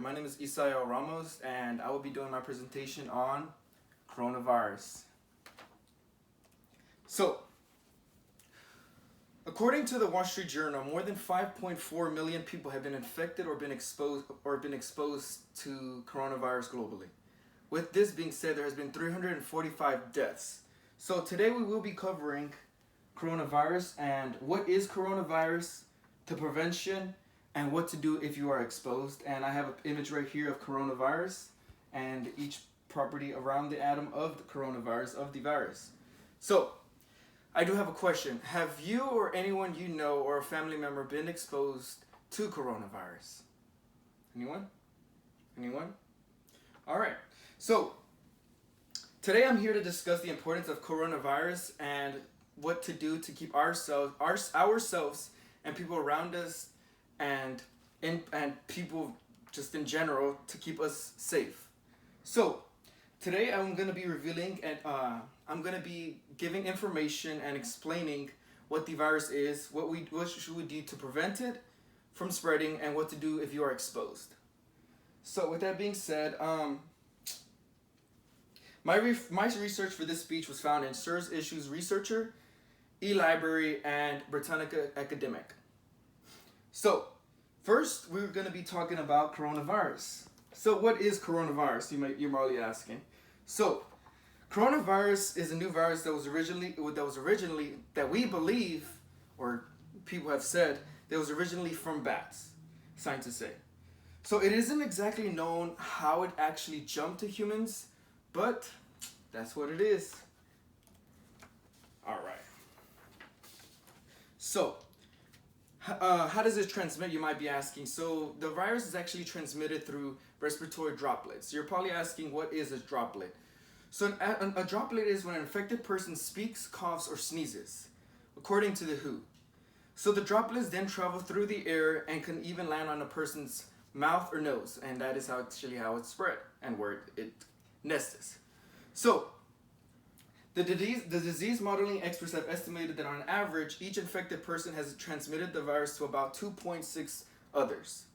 My name is Isael Ramos, and I will be doing my presentation on coronavirus. So, according to the Wall Street Journal, more than 5.4 million people have been infected or been exposed to coronavirus globally. With this being said, there has been 345 deaths. So today we will be covering coronavirus and what is coronavirus, the prevention, and what to do if you are exposed. And I have an image right here of coronavirus and each property around the atom of the coronavirus, of the virus. So, I do have a question. Have you or anyone you know or a family member been exposed to coronavirus? Anyone? Anyone? All right. So, today I'm here to discuss the importance of coronavirus and what to do to keep ourselves and people around us and people just in general to keep us safe. So, today I'm going to be revealing and I'm going to be giving information and explaining what the virus is, what should we do to prevent it from spreading, and what to do if you are exposed. So with that being said, my research for this speech was found in SIRS Issues Researcher, eLibrary, and Britannica Academic. So first, we're going to be talking about coronavirus. So what is coronavirus? You're probably asking. So coronavirus is a new virus that we believe, or people have said, that was originally from bats, scientists say. So it isn't exactly known how it actually jumped to humans, but that's what it is. All right. So, how does it transmit, you might be asking? So the virus is actually transmitted through respiratory droplets. You're probably asking, what is a droplet? So a droplet is when an infected person speaks, coughs, or sneezes, according to the WHO. So the droplets then travel through the air and can even land on a person's mouth or nose, and that is actually how it's spread and where it nests. So the disease modeling experts have estimated that on average, each infected person has transmitted the virus to about 2.6 others.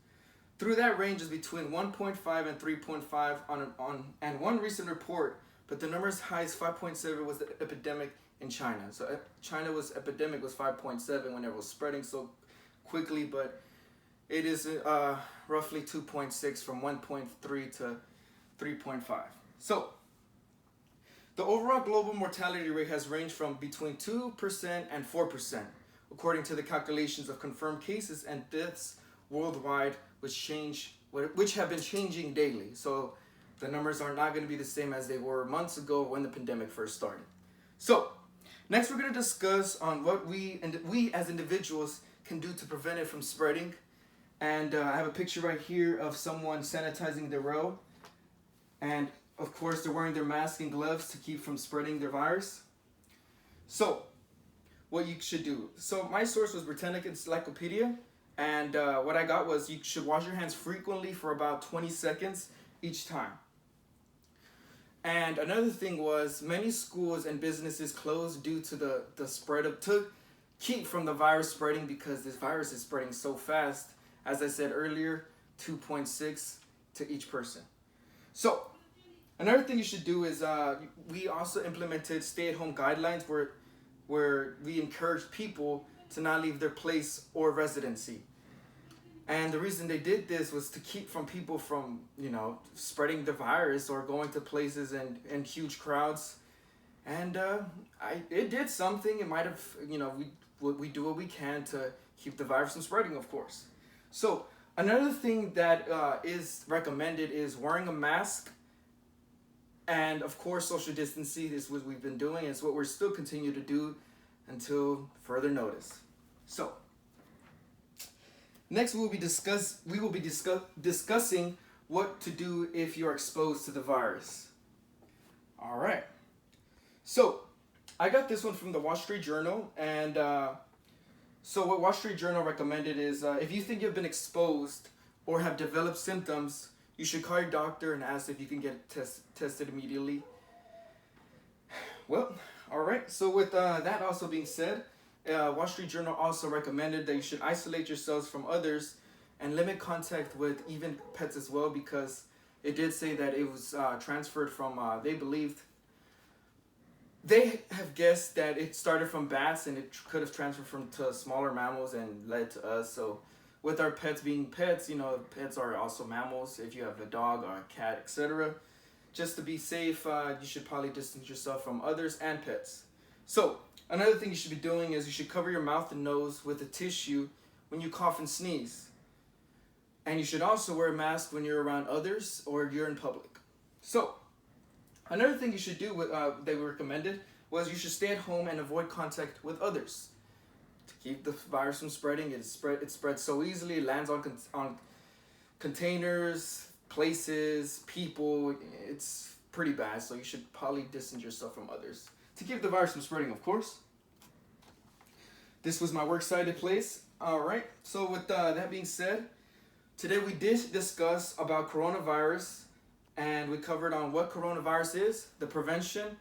Through that range is between 1.5 and 3.5 and one recent report, but the number as high as 5.7 was the epidemic in China. So China's epidemic was 5.7 when it was spreading so quickly, but it is roughly 2.6 from 1.3 to 3.5. So the overall global mortality rate has ranged from between 2% and 4%, according to the calculations of confirmed cases and deaths worldwide, which have been changing daily. So the numbers are not going to be the same as they were months ago when the pandemic first started. So next we're going to discuss on what we as individuals can do to prevent it from spreading. And I have a picture right here of someone sanitizing their row. And of course, they're wearing their mask and gloves to keep from spreading their virus. So, what you should do. So, my source was Britannica Encyclopedia. And what I got was you should wash your hands frequently for about 20 seconds each time. And another thing was many schools and businesses closed due to the spread to keep from the virus spreading, because this virus is spreading so fast. As I said earlier, 2.6 to each person. So, another thing you should do is we also implemented stay-at-home guidelines where we encouraged people to not leave their place or residency. And the reason they did this was to keep people from, spreading the virus or going to places and huge crowds. And it did something. It might have, we do what we can to keep the virus from spreading, of course. So another thing that is recommended is wearing a mask. And of course, social distancing is what we've been doing. It's what we're still continue to do until further notice. So, next we will be discussing what to do if you're exposed to the virus. All right. So, I got this one from the Wall Street Journal, and so what Wall Street Journal recommended is if you think you've been exposed or have developed symptoms, you should call your doctor and ask if you can get tested immediately. Well, all right. So with that also being said, Wall Street Journal also recommended that you should isolate yourselves from others and limit contact with even pets as well, because it did say that it was transferred from, they have guessed that it started from bats and it could have transferred from to smaller mammals and led to us. So with our pets being pets, pets are also mammals. If you have a dog or a cat, etc., just to be safe, you should probably distance yourself from others and pets. So another thing you should be doing is you should cover your mouth and nose with a tissue when you cough and sneeze. And you should also wear a mask when you're around others or you're in public. So another thing you should do that we recommended was you should stay at home and avoid contact with others to keep the virus from spreading. It spreads so easily. It lands on containers, places, people. It's pretty bad. So you should probably distance yourself from others to keep the virus from spreading, of course. This was my works cited place. All right. So with that being said, today we did discuss about coronavirus, and we covered on what coronavirus is, the prevention,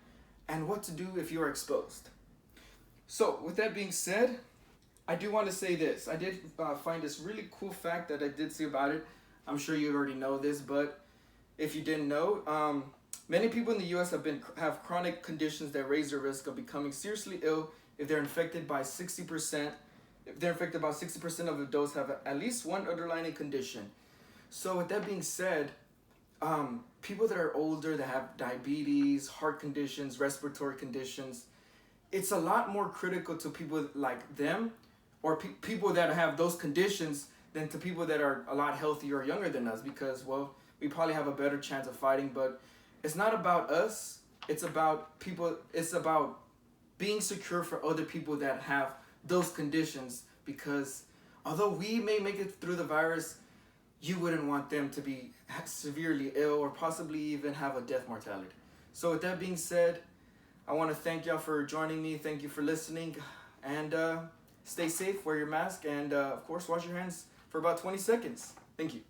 and what to do if you are exposed. So with that being said, I do want to say this. I did find this really cool fact that I did see about it. I'm sure you already know this, but if you didn't know, many people in the U.S. have chronic conditions that raise their risk of becoming seriously ill if they're infected by 60%. If they're infected, about 60% of those have at least one underlying condition. So with that being said, people that are older, that have diabetes, heart conditions, respiratory conditions, it's a lot more critical to people like them, or people that have those conditions, than to people that are a lot healthier or younger than us, because, well, we probably have a better chance of fighting. But it's not about us. It's about people. It's about being secure for other people that have those conditions, because although we may make it through the virus, you wouldn't want them to be severely ill or possibly even have a death mortality. So with that being said, I want to thank y'all for joining me. Thank you for listening, and stay safe, wear your mask, and of course wash your hands for about 20 seconds. Thank you.